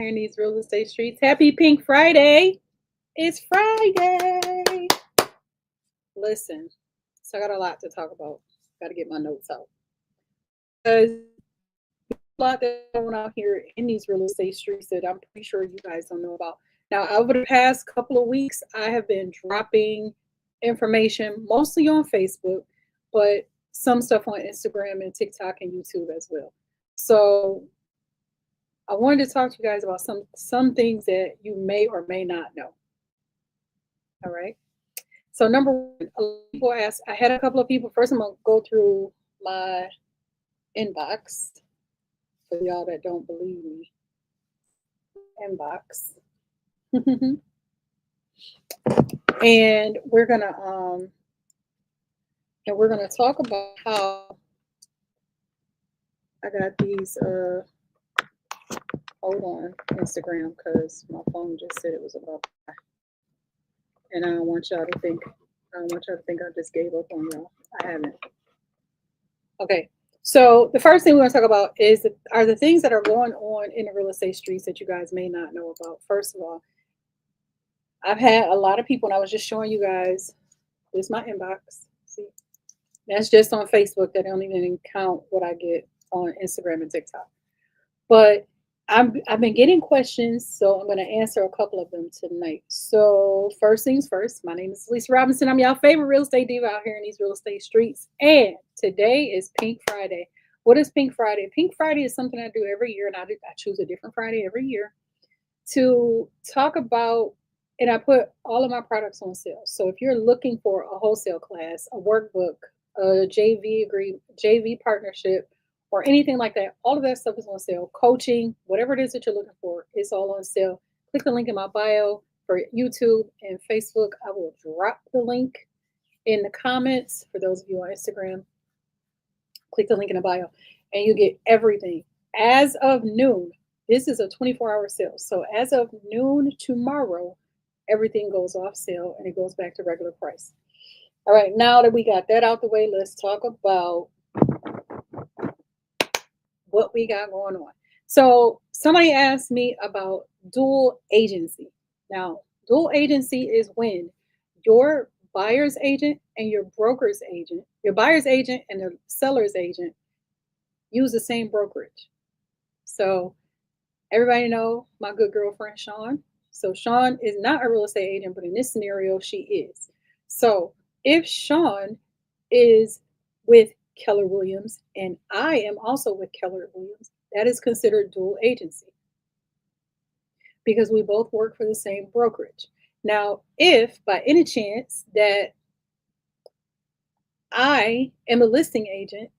In these real estate streets. Happy Pink Friday. It's Friday. Listen, so I got a lot to talk about. Got to get my notes out. Because a lot that's going on here in these real estate streets that I'm pretty sure you guys don't know about. Now, over the past couple of weeks, I have been dropping information mostly on Facebook, but some stuff on Instagram and TikTok and YouTube as well. So I wanted to talk to you guys about some things that you may or may not know. All right. So number one, a lot of people ask. I had a couple of people. First, I'm gonna go through my inbox for y'all that don't believe me. Inbox, and we're gonna talk about how I got these. Hold on, Instagram, because my phone just said it was about, and I don't want y'all to think. I don't want y'all to think I just gave up on y'all. I haven't. Okay. So the first thing we're going to talk about are the things that are going on in the real estate streets that you guys may not know about. First of all, I've had a lot of people, and I was just showing you guys. This is my inbox. See, that's just on Facebook. That don't even count what I get on Instagram and TikTok. But I've been getting questions, so I'm going to answer a couple of them tonight. So first things first, my name is Lisa Robinson. I'm y'all favorite real estate diva out here in these real estate streets. And today is Pink Friday. What is Pink Friday? Pink Friday is something I do every year, and I choose a different Friday every year to talk about, and I put all of my products on sale. So if you're looking for a wholesale class, a workbook, a JV partnership, or anything like that, all of that stuff is on sale. Coaching, whatever it is that you're looking for, it's all on sale. Click the link in my bio for YouTube and Facebook. I will drop the link in the comments for those of you on Instagram. Click the link in the bio and you get everything. As of noon, this is a 24-hour sale. So as of noon tomorrow, everything goes off sale and it goes back to regular price. All right, now that we got that out the way, let's talk about what we got going on. So somebody asked me about dual agency. Now, dual agency is when your buyer's agent and your broker's agent, your buyer's agent and the seller's agent use the same brokerage. So everybody know my good girlfriend, Sean. So Sean is not a real estate agent, but in this scenario, she is. So if Sean is with Keller Williams, and I am also with Keller Williams, that is considered dual agency because we both work for the same brokerage. Now, if by any chance that I am a listing agent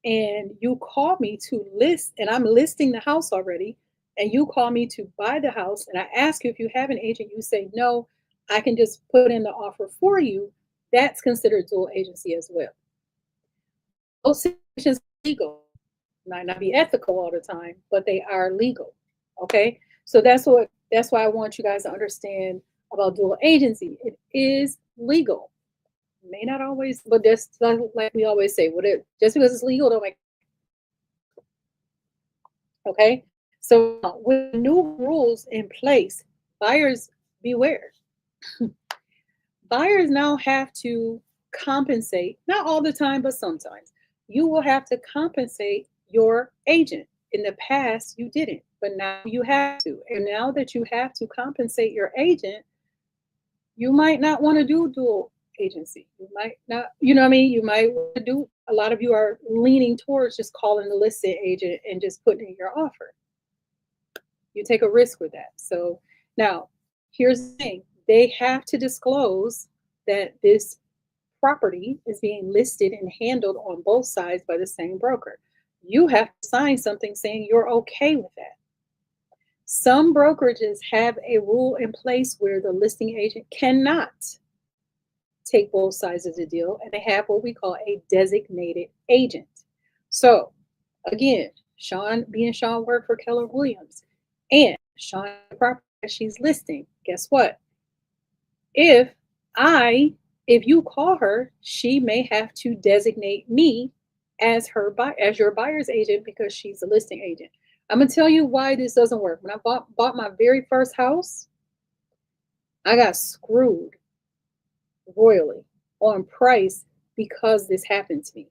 and you call me to list, and I'm listing the house already, and you call me to buy the house, and I ask you if you have an agent, you say no, I can just put in the offer for you, that's considered dual agency as well. Those situations are legal. Might not be ethical all the time, but they are legal. Okay, so that's why I want you guys to understand about dual agency. It is legal. May not always, but that's like we always say, just because it's legal don't make. Okay, so with new rules in place, buyers beware. Buyers now have to compensate, not all the time, but sometimes. You will have to compensate your agent. In the past, you didn't, but now you have to. And now that you have to compensate your agent, you might not want to do dual agency. You might not, you know what I mean? You might want to do, a lot of you are leaning towards just calling the listed agent and just putting in your offer. You take a risk with that. So now, here's the thing. They have to disclose that this property is being listed and handled on both sides by the same broker. You have to sign something saying you're okay with that. Some brokerages have a rule in place where the listing agent cannot take both sides of the deal, and they have what we call a designated agent. So again, Sean worked for Keller Williams, and Sean, the property that she's listing, guess what? If you call her, she may have to designate me as your buyer's agent because she's a listing agent. I'm gonna tell you why this doesn't work. When I bought my very first house, I got screwed royally on price because this happened to me.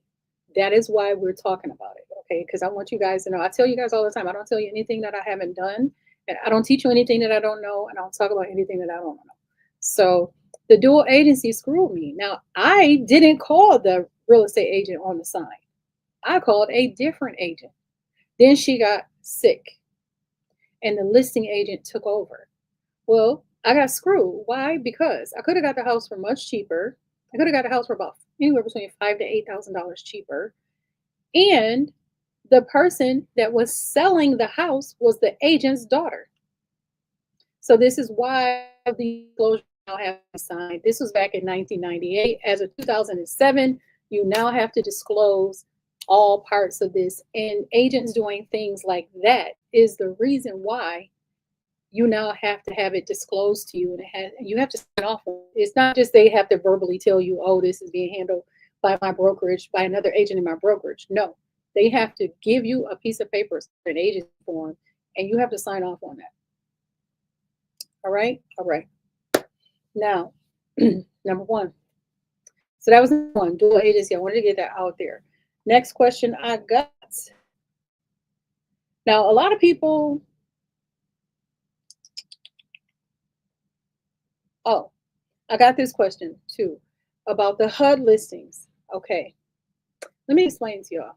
That is why we're talking about it, okay? Because I want you guys to know. I tell you guys all the time, I don't tell you anything that I haven't done, and I don't teach you anything that I don't know, and I don't talk about anything that I don't know. So the dual agency screwed me. Now, I didn't call the real estate agent on the sign. I called a different agent. Then she got sick, and the listing agent took over. Well, I got screwed. Why? Because I could have got the house for much cheaper. I could have got the house for about anywhere between $5,000 to $8,000 cheaper. And the person that was selling the house was the agent's daughter. So this is why the closure now have to be signed. This was back in 1998. As of 2007, you now have to disclose all parts of this. And agents doing things like that is the reason why you now have to have it disclosed to you, and you have to sign off on it. It's not just they have to verbally tell you, oh, this is being handled by my brokerage, by another agent in my brokerage. No, they have to give you a piece of paper, an agent form, and you have to sign off on that. All right? All right. Now, number one. So that was one, dual agency. I wanted to get that out there. Next question I got. Now, a lot of people, oh, I got this question too about the HUD listings. Okay, let me explain to y'all.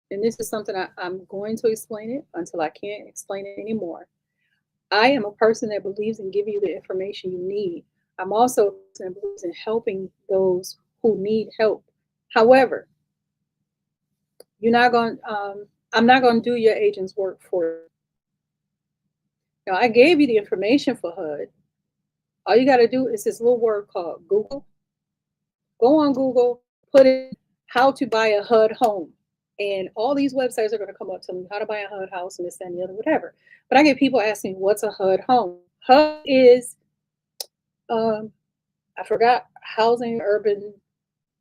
And this is something I'm going to explain it until I can't explain it anymore. I am a person that believes in giving you the information you need. I'm also a person that believes in helping those who need help. However, you're not going. I'm not going to do your agent's work for you. Now, I gave you the information for HUD. All you got to do is this little word called Google. Go on Google, put in how to buy a HUD home. And all these websites are going to come up telling you how to buy a HUD house and this and the other, whatever. But I get people asking, what's a HUD home? HUD is, I forgot, Housing Urban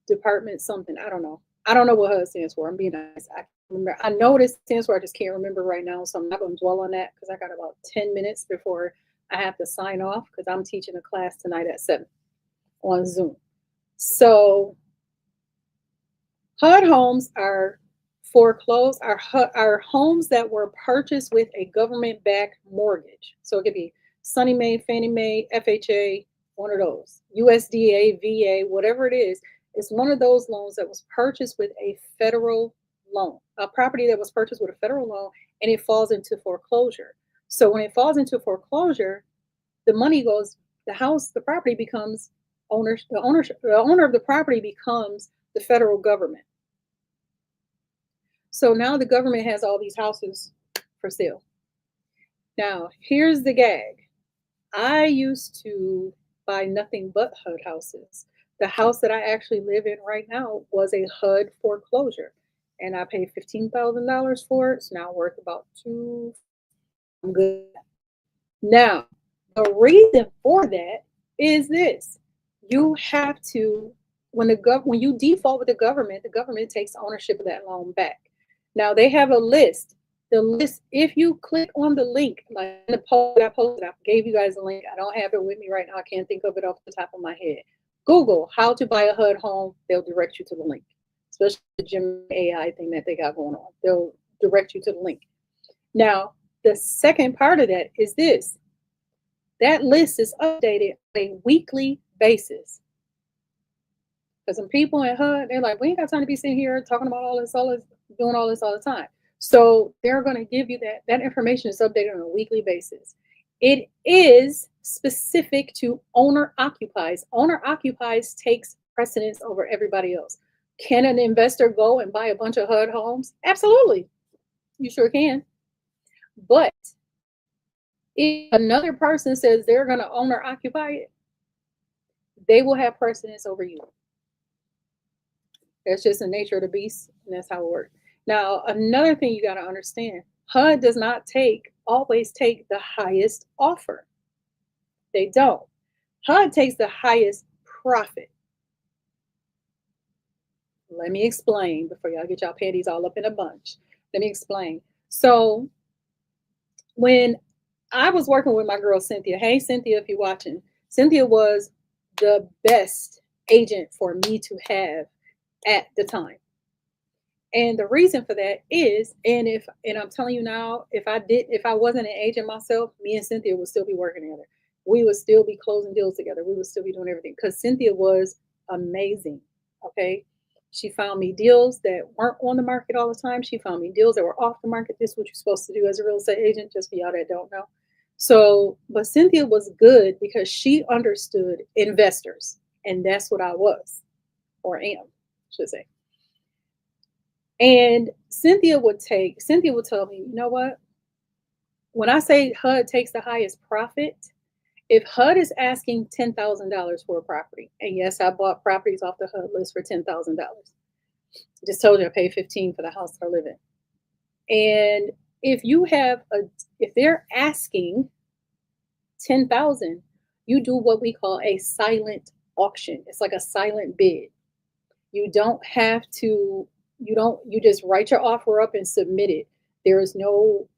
Department something. I don't know. I don't know what HUD stands for. I'm being honest. I remember. I know what it stands for. I just can't remember right now. So I'm not going to dwell on that because I got about 10 minutes before I have to sign off because I'm teaching a class tonight at 7 on Zoom. So HUD homes are foreclosed, are homes that were purchased with a government-backed mortgage. So it could be Sonny Mae, Fannie Mae, FHA, one of those, USDA, VA, whatever it is. It's one of those loans that was purchased with a federal loan, a property that was purchased with a federal loan, and it falls into foreclosure. So when it falls into foreclosure, the money goes, the house, the property becomes the owner of the property becomes the federal government. So now the government has all these houses for sale. Now, here's the gag. I used to buy nothing but HUD houses. The house that I actually live in right now was a HUD foreclosure. And I paid $15,000 for it. It's now worth about $2. I'm good. Now, the reason for that is this. You have to, when you default with the government takes ownership of that loan back. Now they have a list. The list, if you click on the link, like in the post that I posted, I gave you guys a link. I don't have it with me right now. I can't think of it off the top of my head. Google how to buy a HUD home. They'll direct you to the link, especially the Gemini AI thing that they got going on. They'll direct you to the link. Now, the second part of that is this. That list is updated on a weekly basis. Because some people in HUD, they're like, we ain't got time to be sitting here talking about all this, doing all this all the time. So they're going to give you that information is updated on a weekly basis. It is specific to owner occupies. Owner occupies takes precedence over everybody else. Can an investor go and buy a bunch of HUD homes? Absolutely. You sure can. But if another person says they're going to owner occupy it, they will have precedence over you. That's just the nature of the beast, and that's how it works. Now, another thing you got to understand, HUD does not always take the highest offer. They don't. HUD takes the highest profit. Let me explain before y'all get y'all panties all up in a bunch. Let me explain. So when I was working with my girl Cynthia, hey Cynthia, if you're watching, Cynthia was the best agent for me to have at the time. And the reason for that is, and I'm telling you now, if I wasn't an agent myself, me and Cynthia would still be working together. We would still be closing deals together. We would still be doing everything because Cynthia was amazing. Okay. She found me deals that weren't on the market all the time. She found me deals that were off the market. This is what you're supposed to do as a real estate agent, just for y'all that don't know. So, but Cynthia was good because she understood investors, and that's what I was, or am, should say. And Cynthia would tell me, you know what? When I say HUD takes the highest profit, if HUD is asking $10,000 for a property, and yes, I bought properties off the HUD list for $10,000. Just told you I paid 15 for the house I live in. And if you have if they're asking 10,000, you do what we call a silent auction. It's like a silent bid. You don't have to, you just write your offer up and submit it. There is no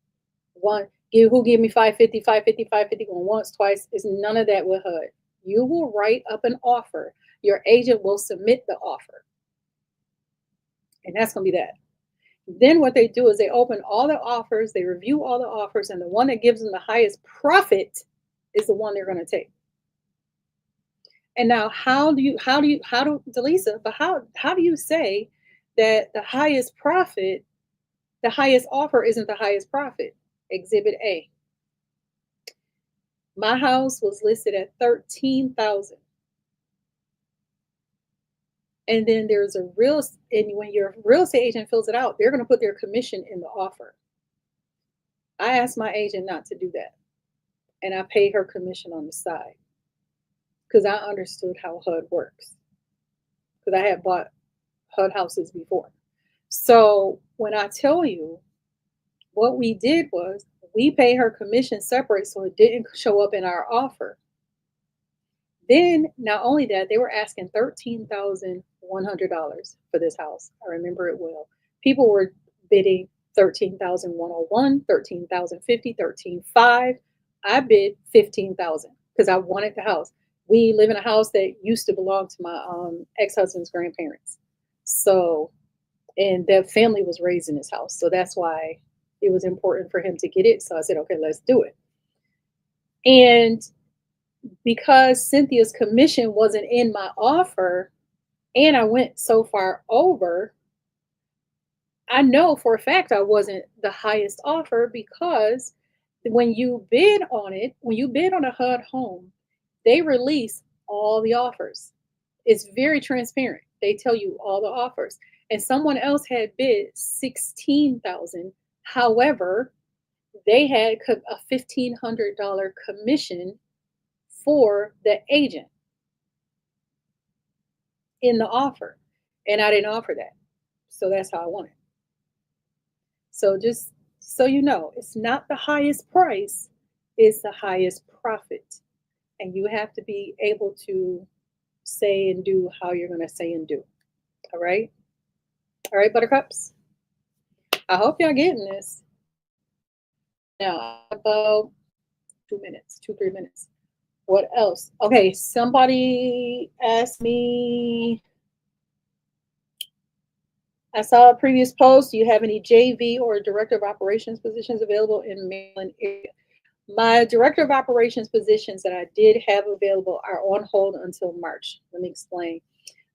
one, give me 550, 550, 550 going once, twice. It's none of that with HUD. You will write up an offer. Your agent will submit the offer. And that's going to be that. Then what they do is they open all the offers, they review all the offers, and the one that gives them the highest profit is the one they're going to take. And now Delisa, but how do you say that the highest profit, the highest offer isn't the highest profit? Exhibit A. My house was listed at 13,000. And then there's and when your real estate agent fills it out, they're going to put their commission in the offer. I asked my agent not to do that. And I pay her commission on the side because I understood how HUD works. Because I had bought HUD houses before. So when I tell you, what we did was we pay her commission separate so it didn't show up in our offer. Then, not only that, they were asking $13,100 for this house. I remember it well. People were bidding $13,101, $13,050, $13,500. I bid $15,000 because I wanted the house. We live in a house that used to belong to my ex-husband's grandparents. So, and their family was raised in this house. So that's why it was important for him to get it. So I said, okay, let's do it. And because Cynthia's commission wasn't in my offer and I went so far over, I know for a fact I wasn't the highest offer because when you bid on it, when you bid on a HUD home, they release all the offers. It's very transparent. They tell you all the offers. And someone else had bid 16,000. However, they had a $1,500 commission for the agent in the offer. And I didn't offer that. So that's how I won it. So just so you know, it's not the highest price, it's the highest profit. And you have to be able to say and do how you're going to say and do. All right? All right, buttercups? I hope y'all getting this. Now, about 2 minutes, 3 minutes. What else? Okay, somebody asked me, I saw a previous post. Do you have any JV or director of operations positions available in Maryland area? My director of operations positions that I did have available are on hold until March. Let me explain.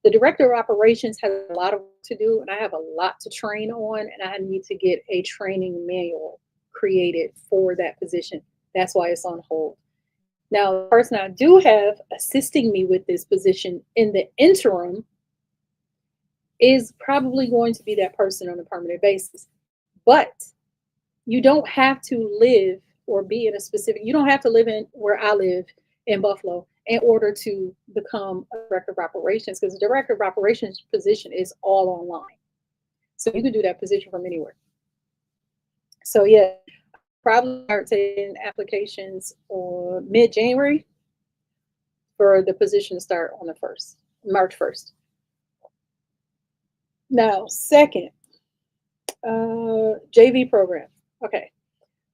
The director of operations has a lot of work to do, and I have a lot to train on, and I need to get a training manual created for that position. That's why it's on hold. Now, the person I do have assisting me with this position in the interim is probably going to be that person on a permanent basis. But you don't have to live or be in a specific, you don't have to live in where I live in Buffalo in order to become a director of operations, because the director of operations position is all online. So you can do that position from anywhere. So yeah, probably start taking applications on mid-January for the position to start on the March 1st. Now, second, JV program. Okay.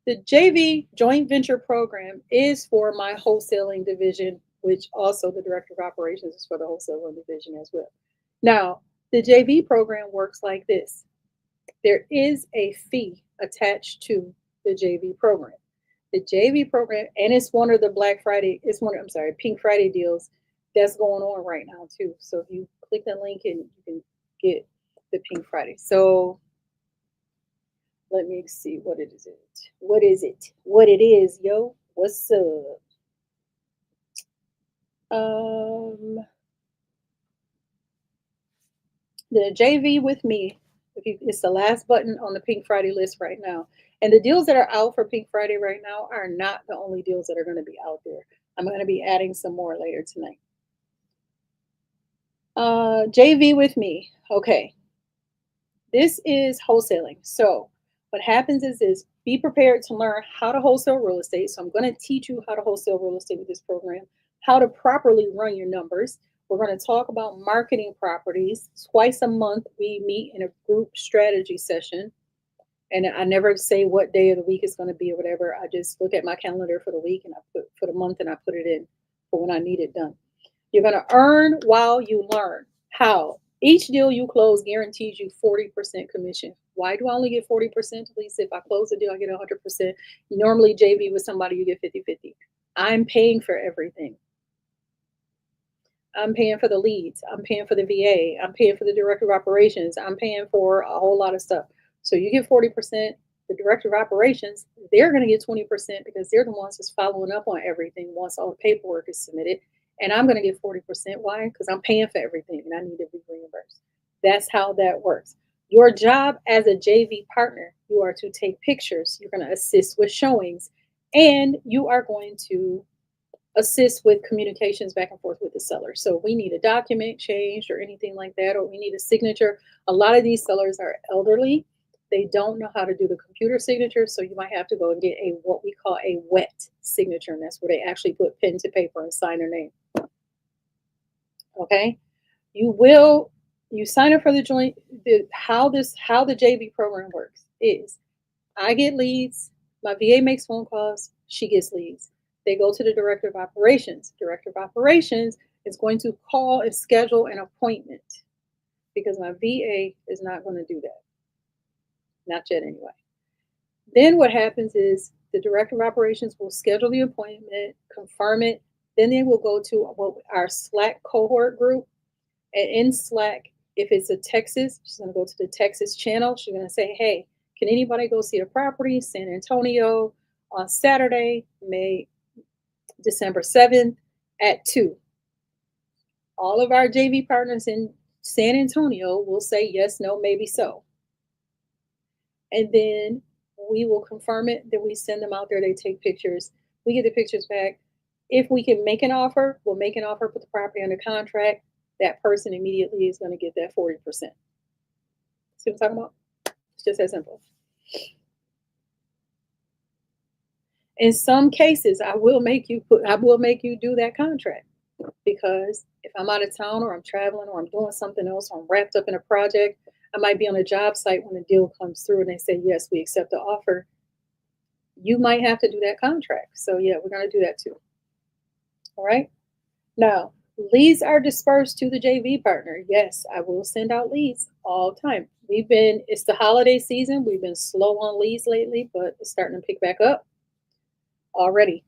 The JV joint venture program is for my wholesaling division, which also the director of operations is for the wholesaling division as well. Now, the JV program works like this. There is a fee attached to the JV program. The JV program, and it's one of the Black Friday, it's one, I'm sorry, Pink Friday deals that's going on right now too. So if you click the link and you can get the Pink Friday. So let me see what it is. What is it? What it is, yo? What's up? Um, the JV with me. If you, it's the last button on the Pink Friday list right now. And the deals that are out for Pink Friday right now are not the only deals that are going to be out there. I'm going to be adding some more later tonight. JV with me. Okay. This is wholesaling. So what happens is be prepared to learn how to wholesale real estate. So I'm going to teach you how to wholesale real estate with this program, how to properly run your numbers. We're going to talk about marketing properties. Twice a month, we meet in a group strategy session. And I never say what day of the week it's going to be or whatever. I just look at my calendar for the week and I put for the month and I put it in for when I need it done. You're going to earn while you learn. How? Each deal you close guarantees you 40% commission. Why do I only get 40%? Lisa, if I close a deal, I get 100%. Normally, JV with somebody, you get 50-50. I'm paying for everything. I'm paying for the leads. I'm paying for the VA. I'm paying for the director of operations. I'm paying for a whole lot of stuff. So you get 40%. The director of operations, they're going to get 20% because they're the ones that's following up on everything once all the paperwork is submitted. And I'm going to get 40%. Why? Because I'm paying for everything and I need to be reimbursed. That's how that works. Your job as a JV partner, you are to take pictures. You're going to assist with showings and you are going to assist with communications back and forth with the seller. So if we need a document changed or anything like that, or we need a signature. A lot of these sellers are elderly. They don't know how to do the computer signature. So you might have to go and get a what we call a wet signature. And that's where they actually put pen to paper and sign their name. Okay. You sign up for the joint. How the JV program works is I get leads, my VA makes phone calls, she gets leads. They go to the director of operations. Director of operations is going to call and schedule an appointment because my VA is not going to do that. Not yet, anyway. Then what happens is the director of operations will schedule the appointment, confirm it. Then they will go to our Slack cohort group. And in Slack, if it's a Texas, she's going to go to the Texas channel. She's going to say, hey, can anybody go see a property, San Antonio, on Saturday, December 7th at 2? All of our JV partners in San Antonio will say yes, no, maybe so. And then we will confirm it. Then we send them out there. They take pictures. We get the pictures back. If we can make an offer, we'll make an offer, put the property under contract. That person immediately is going to get that 40%. See what I'm talking about? It's just that simple. In some cases, I will make you do that contract because if I'm out of town or I'm traveling or I'm doing something else or I'm wrapped up in a project, I might be on a job site when the deal comes through and they say, yes, we accept the offer. You might have to do that contract. So yeah, we're going to do that too. All right. Now, leads are dispersed to the JV partner. Yes, I will send out leads all the time. It's the holiday season. We've been slow on leads lately, but it's starting to pick back up already.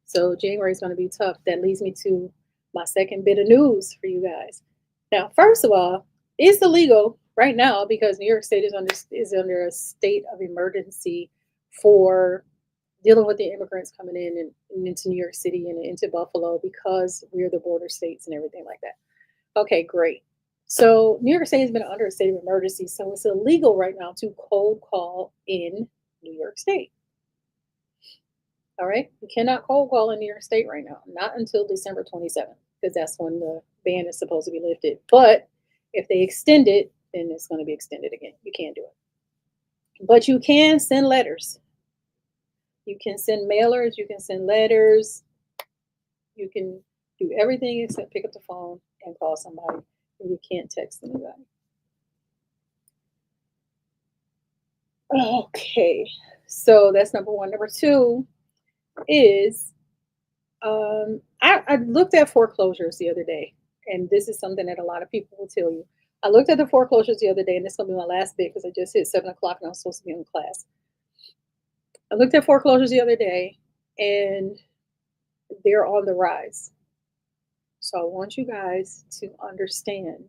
So January is going to be tough. That leads me to my second bit of news for you guys. Now, first of all, it's illegal right now because New York State is under a state of emergency for dealing with the immigrants coming in and into New York City and into Buffalo because we're the border states and everything like that. Okay, great. So New York State has been under a state of emergency, so it's illegal right now to cold call in New York State. All right, you cannot cold call in New York State right now, not until December 27th, because that's when the ban is supposed to be lifted. But if they extend it, then it's going to be extended again. You can't do it. But you can send letters. You can send mailers. You can send letters. You can do everything except pick up the phone and call somebody. And you can't text anybody. Okay, so that's number one. Number two is I looked at foreclosures the other day, and this is something that a lot of people will tell you. I looked at the foreclosures the other day, and this is gonna be my last bit because I just hit 7 o'clock and I'm supposed to be in class. I looked at foreclosures the other day, and they're on the rise. So I want you guys to understand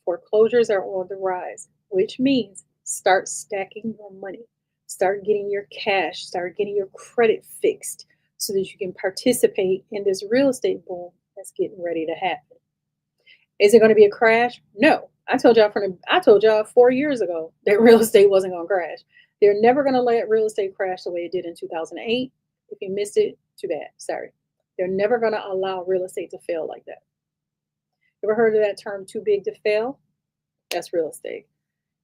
foreclosures are on the rise, which means start stacking your money, start getting your cash, start getting your credit fixed so that you can participate in this real estate boom that's getting ready to happen. Is it going to be a crash? No. I told y'all 4 years ago that real estate wasn't going to crash. They're never going to let real estate crash the way it did in 2008. If you missed it, too bad. Sorry. They're never going to allow real estate to fail like that. Ever heard of that term, too big to fail? That's real estate.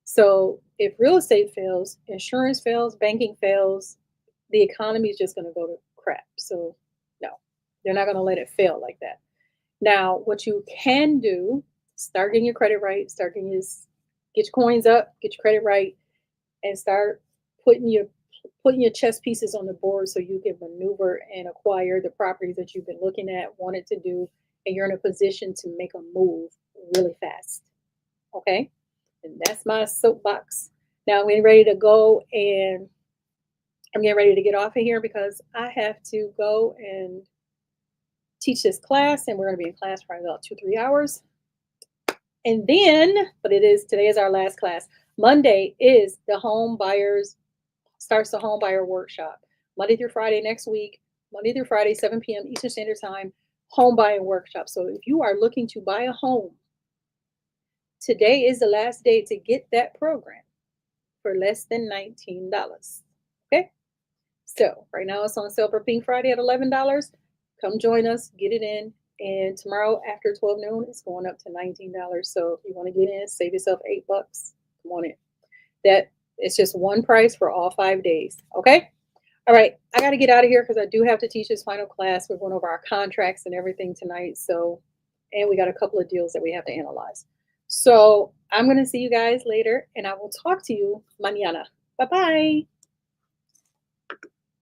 So if real estate fails, insurance fails, banking fails, the economy is just going to go to crap. So no, they're not going to let it fail like that. Now, what you can do, start getting your credit right, get your coins up, get your credit right, and start putting your putting your chess pieces on the board so you can maneuver and acquire the properties that you've been looking at, wanted to do, and you're in a position to make a move really fast. Okay? And that's my soapbox. Now I'm getting ready to go and I'm getting ready to get off of here because I have to go and teach this class, and we're going to be in class for about 2, 3 hours. And then, but today is our last class. Monday is the home buyers starts the home buyer workshop. Monday through Friday next week, Monday through Friday, 7 p.m. Eastern Standard Time, home buying workshop. So if you are looking to buy a home, today is the last day to get that program for less than $19. Okay? So right now it's on sale for Pink Friday at $11. Come join us, get it in. And tomorrow after 12 noon, it's going up to $19. So if you want to get in, save yourself $8. Come on in. That it's just one price for all 5 days. Okay. All right. I got to get out of here because I do have to teach this final class. We're going over our contracts and everything tonight. So, and we got a couple of deals that we have to analyze. So I'm going to see you guys later and I will talk to you mañana. Bye bye.